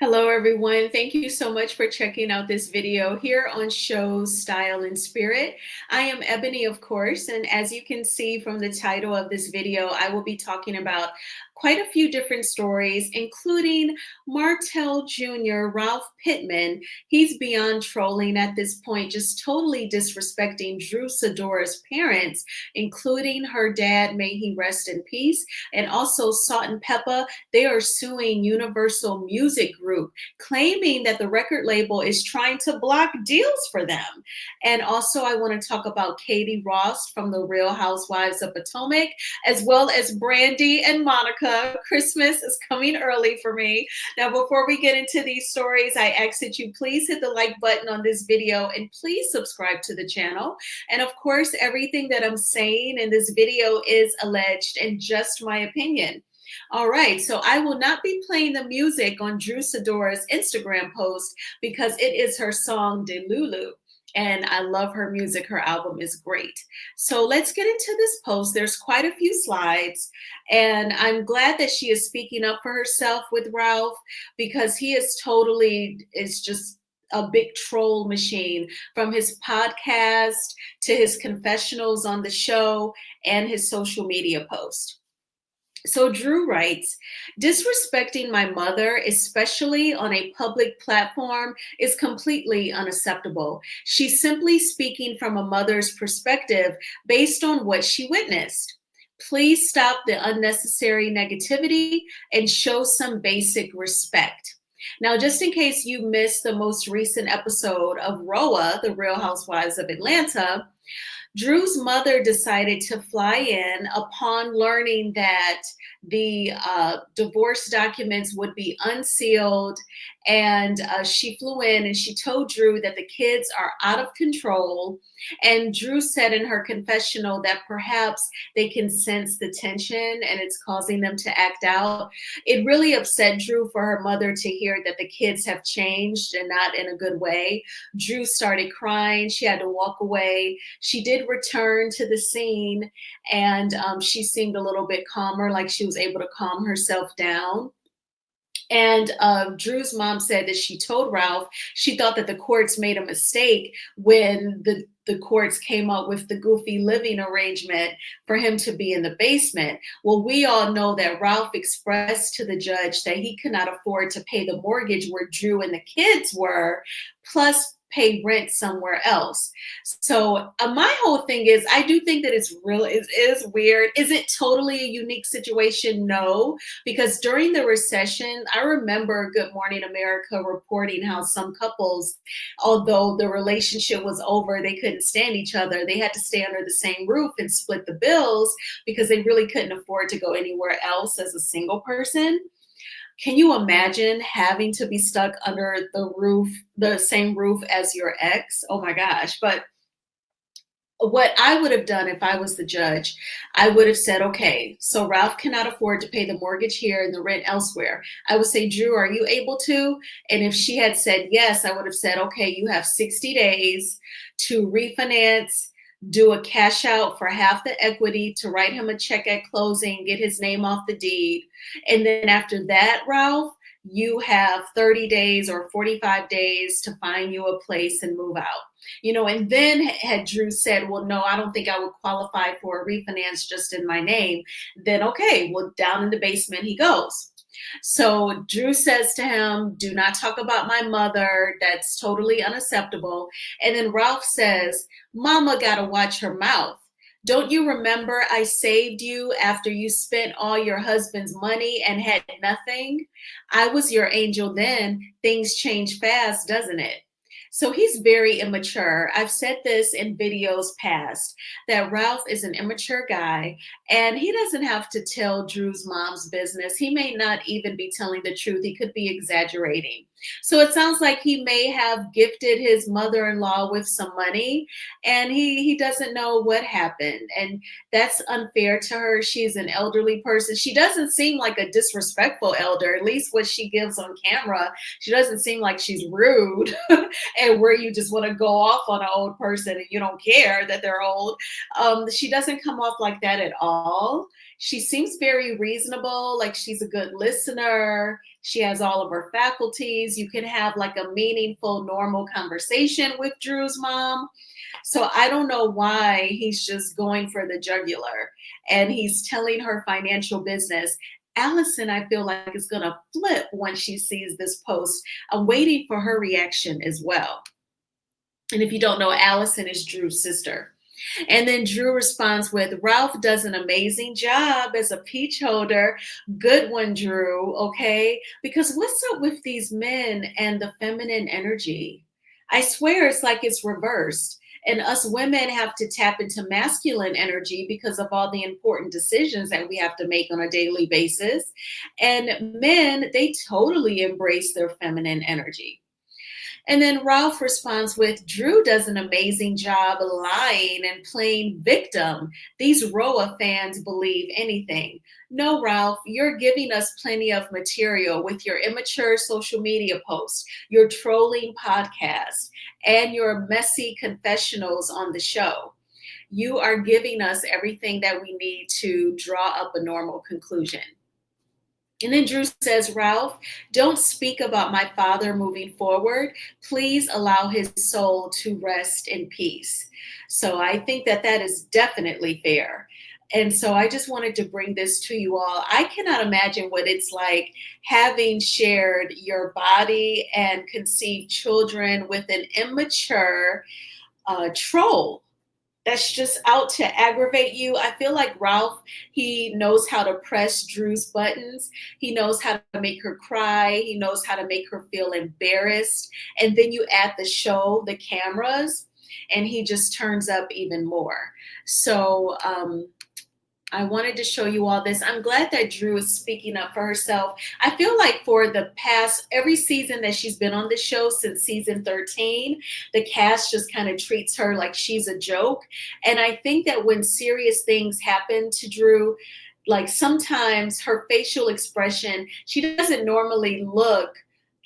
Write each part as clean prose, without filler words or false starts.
Hello, everyone. Thank you so much for checking out this video here on Shows Style and Spirit. I am Ebony, of course, and as you can see from the title of this video, I will be talking about quite a few different stories, including Martell Jr., Ralph Pittman. He's beyond trolling at this point, just totally disrespecting Drew Sidora's parents, including her dad, may he rest in peace, and also Salt and Pepa. They are suing Universal Music Group, claiming that the record label is trying to block deals for them. And also, I want to talk about Katie Rost from The Real Housewives of Potomac, as well as Brandy and Monica. Christmas is coming early for me. Now, before we get into these stories, I ask that you please hit the like button on this video and please subscribe to the channel. And of course, everything that I'm saying in this video is alleged and just my opinion. All right, so I will not be playing the music on Drew Sidora's Instagram post because it is her song Delulu. And I love her music. Her album is great. So let's get into this post. There's quite a few slides, and I'm glad that she is speaking up for herself with Ralph because he is just a big troll machine, from his podcast to his confessionals on the show and his social media post. So Drew writes, disrespecting my mother, especially on a public platform, is completely unacceptable. She's simply speaking from a mother's perspective based on what she witnessed. Please stop the unnecessary negativity and show some basic respect. Now, just in case you missed the most recent episode of ROA, The Real Housewives of Atlanta, Drew's mother decided to fly in upon learning that the divorce documents would be unsealed. And she flew in and she told Drew that the kids are out of control. And Drew said in her confessional that perhaps they can sense the tension and it's causing them to act out. It really upset Drew for her mother to hear that the kids have changed and not in a good way. Drew started crying. She had to walk away. She did return to the scene, and she seemed a little bit calmer, like she was able to calm herself down. And Drew's mom said that she told Ralph she thought that the courts made a mistake when the courts came up with the goofy living arrangement for him to be in the basement. Well, we all know that Ralph expressed to the judge that he could not afford to pay the mortgage where Drew and the kids were, plus pay rent somewhere else. So my whole thing is, I do think that it is weird. Is it totally a unique situation? No, because during the recession, I remember Good Morning America reporting how some couples, although the relationship was over, they couldn't stand each other. They had to stay under the same roof and split the bills because they really couldn't afford to go anywhere else as a single person. Can you imagine having to be stuck under the same roof as your ex? Oh my gosh. But what I would have done if I was the judge, I would have said, okay, so Ralph cannot afford to pay the mortgage here and the rent elsewhere. I would say, Drew, are you able to? And if she had said yes, I would have said, okay, you have 60 days to refinance, do a cash out for half the equity, to write him a check at closing, get his name off the deed. And then after that, Ralph, you have 30 days or 45 days to find you a place and move out. And then had Drew said, well, no, I don't think I would qualify for a refinance just in my name, then okay, well, down in the basement he goes. So Drew says to him, do not talk about my mother. That's totally unacceptable. And then Ralph says, Mama got to watch her mouth. Don't you remember I saved you after you spent all your husband's money and had nothing? I was your angel then. Things change fast, doesn't it? So he's very immature. I've said this in videos past, that Ralph is an immature guy, and he doesn't have to tell Drew's mom's business. He may not even be telling the truth. He could be exaggerating. So it sounds like he may have gifted his mother-in-law with some money, and he doesn't know what happened. And that's unfair to her. She's an elderly person. She doesn't seem like a disrespectful elder, at least what she gives on camera. She doesn't seem like she's rude and where you just want to go off on an old person and you don't care that they're old. She doesn't come off like that at all. She seems very reasonable, like she's a good listener. She has all of her faculties. You can have like a meaningful, normal conversation with Drew's mom. So I don't know why he's just going for the jugular and he's telling her financial business. Allison, I feel like, is going to flip when she sees this post. I'm waiting for her reaction as well. And if you don't know, Allison is Drew's sister. And then Drew responds with, Ralph does an amazing job as a peach holder. Good one, Drew. Okay. Because what's up with these men and the feminine energy? I swear it's like it's reversed. And us women have to tap into masculine energy because of all the important decisions that we have to make on a daily basis. And men, they totally embrace their feminine energy. And then Ralph responds with, Drew does an amazing job lying and playing victim. These Roa fans believe anything. No, Ralph, you're giving us plenty of material with your immature social media posts, your trolling podcast, and your messy confessionals on the show. You are giving us everything that we need to draw up a normal conclusion. And then Drew says, Ralph, don't speak about my father moving forward. Please allow his soul to rest in peace. So I think that that is definitely fair. And so I just wanted to bring this to you all. I cannot imagine what it's like having shared your body and conceived children with an immature troll that's just out to aggravate you. I feel like Ralph, he knows how to press Drew's buttons. He knows how to make her cry. He knows how to make her feel embarrassed. And then you add the show, the cameras, and he just turns up even more. So I wanted to show you all this. I'm glad that Drew is speaking up for herself. I feel like for the past, every season that she's been on the show since season 13, the cast just kind of treats her like she's a joke. And I think that when serious things happen to Drew, like sometimes her facial expression, she doesn't normally look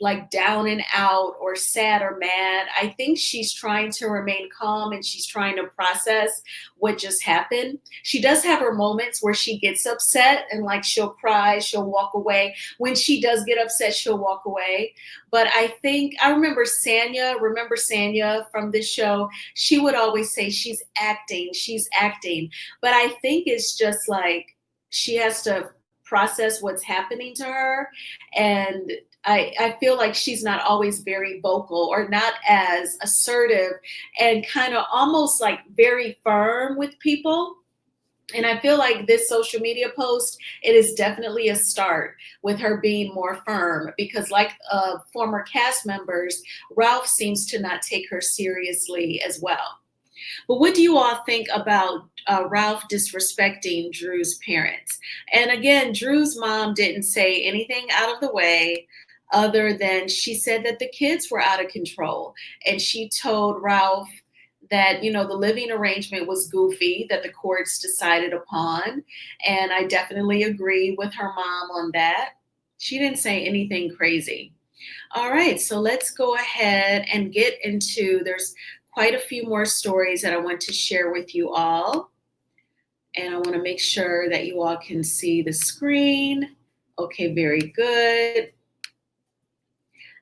like down and out or sad or mad. I think she's trying to remain calm and she's trying to process what just happened. She does have her moments where she gets upset and like she'll cry, she'll walk away. When she does get upset, she'll walk away. But I think I remember Sanya from this show. She would always say she's acting, she's acting. But I think it's just like she has to process what's happening to her. And I feel like she's not always very vocal or not as assertive and kind of almost like very firm with people. And I feel like this social media post, it is definitely a start with her being more firm because like former cast members, Ralph seems to not take her seriously as well. But what do you all think about Ralph disrespecting Drew's parents? And again, Drew's mom didn't say anything out of the way other than she said that the kids were out of control. And she told Ralph that, you know, the living arrangement was goofy that the courts decided upon. And I definitely agree with her mom on that. She didn't say anything crazy. All right, so let's go ahead and get into, there's quite a few more stories that I want to share with you all. And I want to make sure that you all can see the screen. Okay, very good.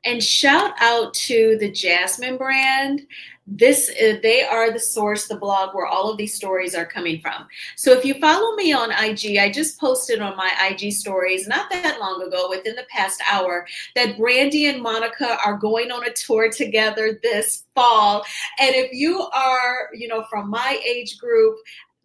And shout out to the Jasmine brand. They are the source, the blog where all of these stories are coming from. So if you follow me on IG, I just posted on my IG stories not that long ago, within the past hour, that Brandy and Monica are going on a tour together this fall. And if you are, you know, from my age group,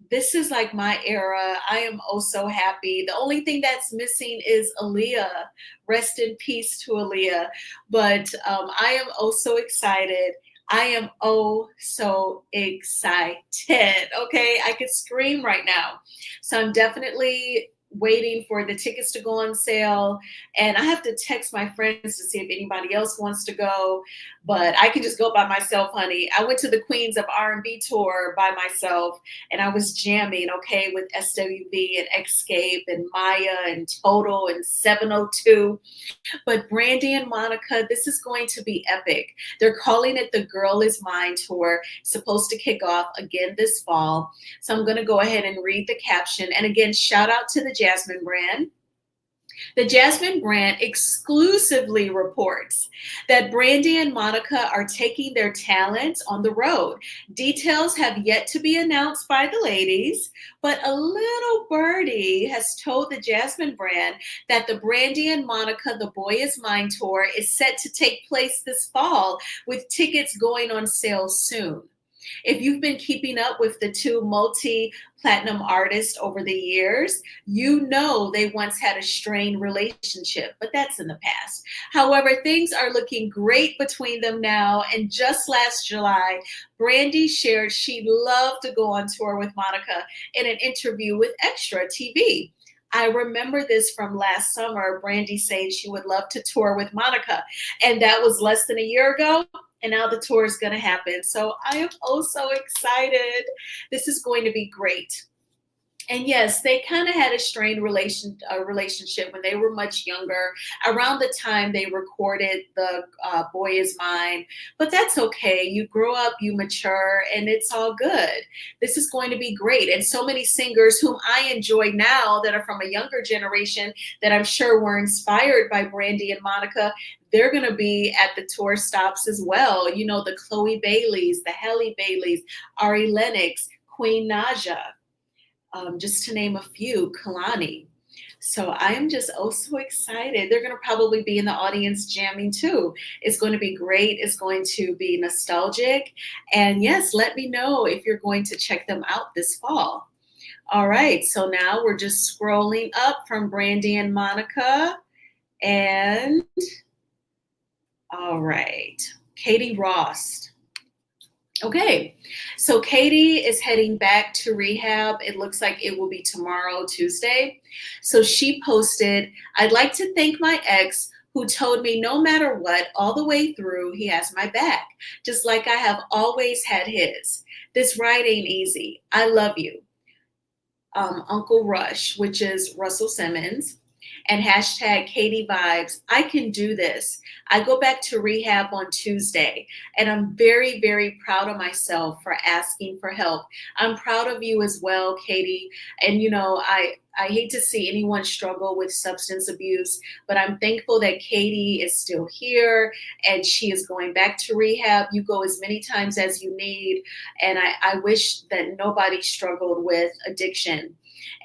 this is like my era. I am oh so happy. The only thing that's missing is Aaliyah. Rest in peace to Aaliyah. But I am oh so excited. I am oh so excited. Okay, I could scream right now. So I'm definitely waiting for the tickets to go on sale, and I have to text my friends to see if anybody else wants to go, but I can just go by myself, honey. I went to the Queens of R&B tour by myself, and I was jamming, okay, with SWV and Xscape and Maya and Total and 702. But Brandy and Monica, this is going to be epic. They're calling it the Girl Is Mine tour, supposed to kick off again this fall. So I'm going to go ahead and read the caption. And again, shout out to the Jasmine brand. The Jasmine brand exclusively reports that Brandy and Monica are taking their talents on the road. Details have yet to be announced by the ladies, but a little birdie has told the Jasmine brand that the Brandy and Monica The Boy Is Mine tour is set to take place this fall, with tickets going on sale soon. If you've been keeping up with the two multi-platinum artists over the years, you know they once had a strained relationship, but that's in the past. However, things are looking great between them now, and just last July, Brandy shared she'd love to go on tour with Monica in an interview with Extra TV. I remember this from last summer, Brandy saying she would love to tour with Monica, and that was less than a year ago. And now the tour is going to happen. So I am oh so excited. This is going to be great. And yes, they kind of had a strained relationship when they were much younger, around the time they recorded the Boy Is Mine. But that's okay. You grow up, you mature, and it's all good. This is going to be great. And so many singers whom I enjoy now that are from a younger generation that I'm sure were inspired by Brandy and Monica, they're going to be at the tour stops as well. You know, the Chloe Baileys, the Halle Baileys, Ari Lennox, Queen Naja. Just to name a few, Kalani. So I am just oh so excited. They're going to probably be in the audience jamming too. It's going to be great. It's going to be nostalgic. And yes, let me know if you're going to check them out this fall. All right, so now we're just scrolling up from Brandy and Monica. And all right, Katie Rost. Okay, so Katie is heading back to rehab. It looks like it will be tomorrow, Tuesday. So she posted, I'd like to thank my ex who told me no matter what, all the way through, he has my back, just like I have always had his. This ride ain't easy. I love you. Uncle Rush, which is Russell Simmons. And hashtag Katie Vibes. I can do this. I go back to rehab on Tuesday, and I'm very, very proud of myself for asking for help. I'm proud of you as well, Katie. And you know, I hate to see anyone struggle with substance abuse, but I'm thankful that Katie is still here and she is going back to rehab. You go as many times as you need. And I wish that nobody struggled with addiction.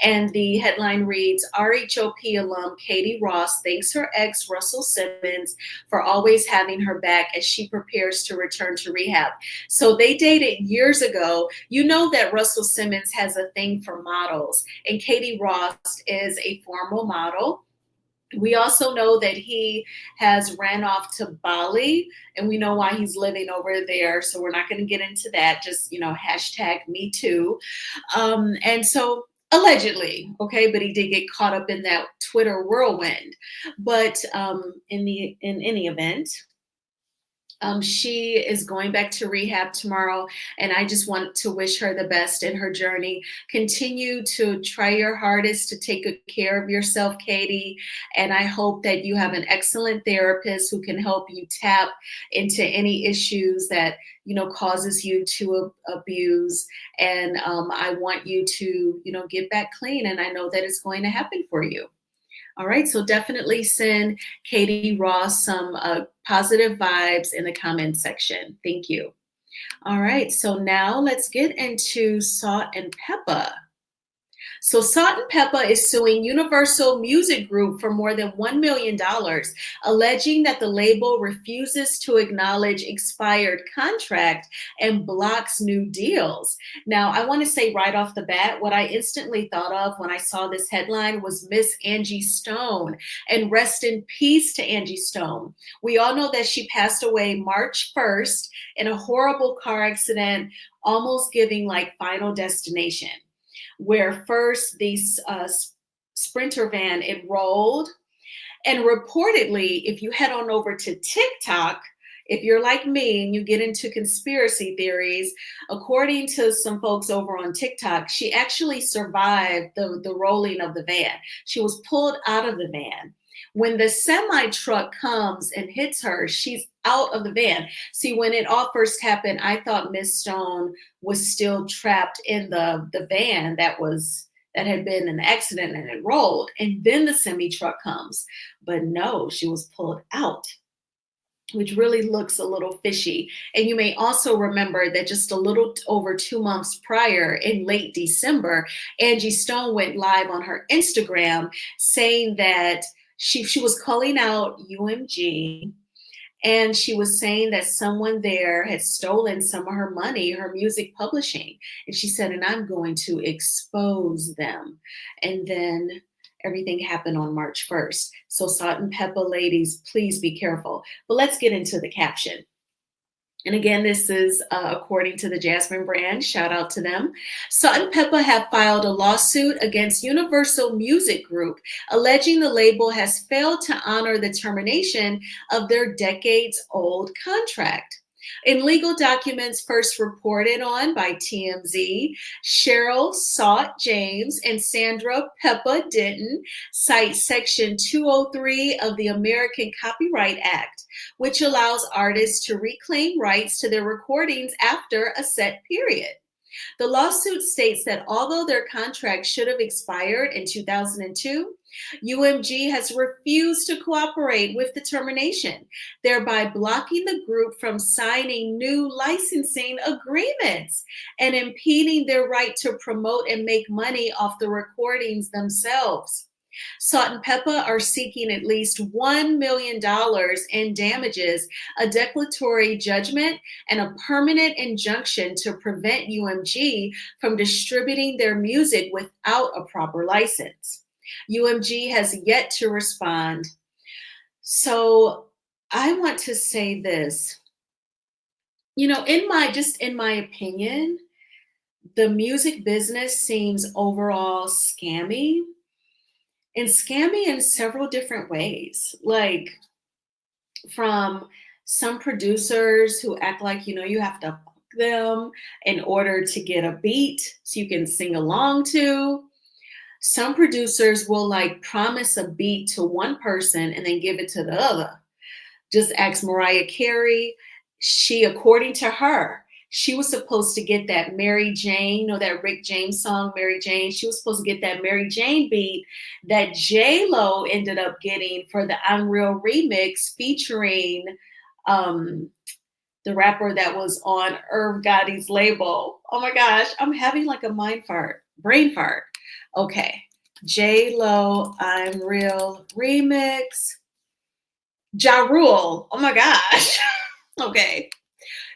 And the headline reads, RHOP alum Katie Rost thanks her ex, Russell Simmons, for always having her back as she prepares to return to rehab. So they dated years ago. You know that Russell Simmons has a thing for models, and Katie Rost is a former model. We also know that he has ran off to Bali, and we know why he's living over there. So we're not going to get into that. Just, you know, hashtag me too. And so allegedly, okay, but he did get caught up in that Twitter whirlwind. But in any event, she is going back to rehab tomorrow, and I just want to wish her the best in her journey. Continue to try your hardest to take good care of yourself, Katie, and I hope that you have an excellent therapist who can help you tap into any issues that causes you to abuse. And I want you to get back clean, and I know that it's going to happen for you. All right, so definitely send Katie Ross some positive vibes in the comment section. Thank you. All right, so now let's get into Salt and Pepa. So Salt and Pepa is suing Universal Music Group for more than $1 million, alleging that the label refuses to acknowledge expired contract and blocks new deals. Now, I want to say right off the bat, what I instantly thought of when I saw this headline was Miss Angie Stone, and rest in peace to Angie Stone. We all know that she passed away March 1st in a horrible car accident, almost giving like Final Destination, where first these Sprinter van, it rolled. And reportedly, if you head on over to TikTok, if you're like me and you get into conspiracy theories, according to some folks over on TikTok, she actually survived the rolling of the van. She was pulled out of the van. When the semi truck comes and hits her, she's out of the van. See, when it all first happened, I thought Miss Stone was still trapped in the van that had been an accident and it rolled. And then the semi truck comes. But no, she was pulled out, which really looks a little fishy. And you may also remember that just a little over 2 months prior, in late December, Angie Stone went live on her Instagram saying that she was calling out UMG, and she was saying that someone there had stolen some of her money, her music publishing. And she said, and I'm going to expose them. And then everything happened on March 1st. So Salt and Pepper ladies, please be careful. But let's get into the caption. And again, this is according to the Jasmine brand. Shout out to them. Salt and Pepper have filed a lawsuit against Universal Music Group, alleging the label has failed to honor the termination of their decades-old contract. In legal documents first reported on by TMZ, Cheryl Salt James and Sandra Peppa Denton cite Section 203 of the American Copyright Act, which allows artists to reclaim rights to their recordings after a set period. The lawsuit states that although their contract should have expired in 2002, UMG has refused to cooperate with the termination, thereby blocking the group from signing new licensing agreements and impeding their right to promote and make money off the recordings themselves. Salt and Pepper are seeking at least $1 million in damages, a declaratory judgment, and a permanent injunction to prevent UMG from distributing their music without a proper license. UMG has yet to respond. So I want to say this. You know, in my opinion, the music business seems overall scammy. And scammy in several different ways, like from some producers who act like, you have to fuck them in order to get a beat so you can sing along to. Some producers will like promise a beat to one person and then give it to the other. Just ask Mariah Carey. According to her, she was supposed to get that Mary Jane, that Rick James song, Mary Jane. She was supposed to get that Mary Jane beat that J-Lo ended up getting for the I'm Real remix featuring the rapper that was on Irv Gotti's label. Oh my gosh, I'm having like a brain fart. Okay, J-Lo, I'm Real remix. Ja Rule. Oh my gosh. Okay.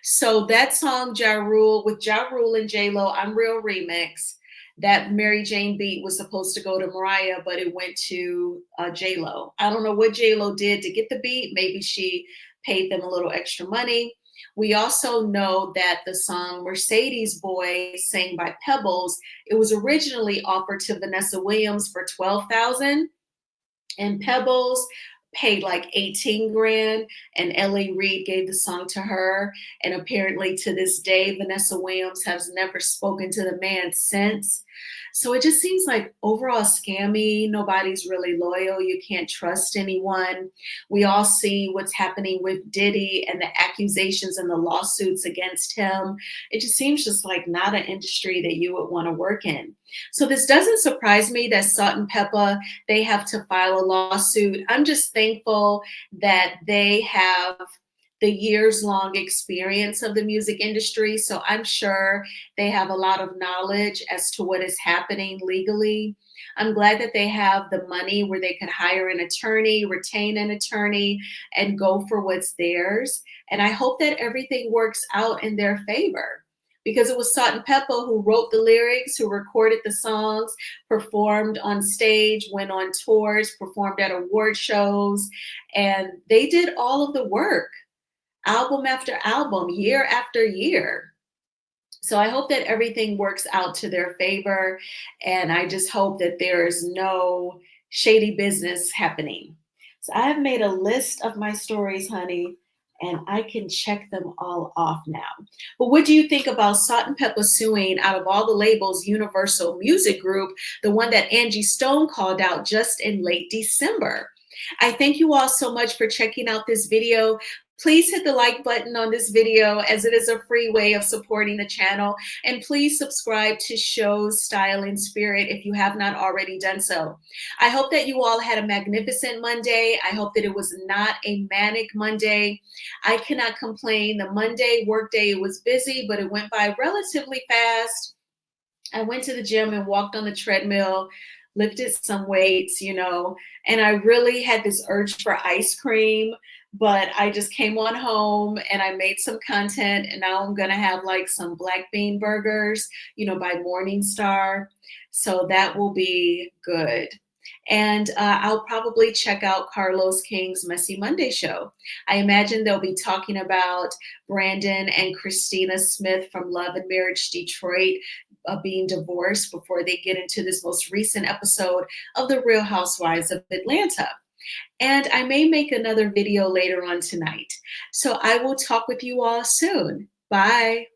So that song Ja Rule with Ja Rule and J-Lo, I'm Real remix, that Mary Jane beat was supposed to go to Mariah, but it went to J-Lo. I don't know what J-Lo did to get the beat. Maybe she paid them a little extra money. We also know that the song Mercedes Boy, sang by Pebbles, it was originally offered to Vanessa Williams for $12,000, and Pebbles paid like 18 grand, and L.A. Reid gave the song to her. And apparently to this day, Vanessa Williams has never spoken to the man since. So it just seems like overall scammy. Nobody's really loyal. You can't trust anyone. We all see what's happening with Diddy and the accusations and the lawsuits against him. It just seems just like not an industry that you would want to work in. So this doesn't surprise me that Salt and Pepper, they have to file a lawsuit. I'm just thankful that they have the years-long experience of the music industry. So I'm sure they have a lot of knowledge as to what is happening legally. I'm glad that they have the money where they could hire an attorney, retain an attorney, and go for what's theirs. And I hope that everything works out in their favor, because it was Salt and Pepper who wrote the lyrics, who recorded the songs, performed on stage, went on tours, performed at award shows, and they did all of the work, album after album, year after year. So I hope that everything works out to their favor. And I just hope that there's no shady business happening. So I have made a list of my stories, honey, and I can check them all off now. But what do you think about Salt and Pepper suing out of all the labels Universal Music Group, the one that Angie Stone called out just in late December? I thank you all so much for checking out this video. Please hit the like button on this video as it is a free way of supporting the channel. And please subscribe to Shows Style and Spirit if you have not already done so. I hope that you all had a magnificent Monday. I hope that it was not a manic Monday. I cannot complain. The Monday workday was busy, but it went by relatively fast. I went to the gym and walked on the treadmill, lifted some weights, and I really had this urge for ice cream, but I just came on home and I made some content, and now I'm gonna have like some black bean burgers, by Morningstar. So that will be good. And I'll probably check out Carlos King's Messy Monday show. I imagine they'll be talking about Brandon and Christina Smith from Love and Marriage Detroit being divorced before they get into this most recent episode of The Real Housewives of Atlanta. And I may make another video later on tonight. So I will talk with you all soon. Bye.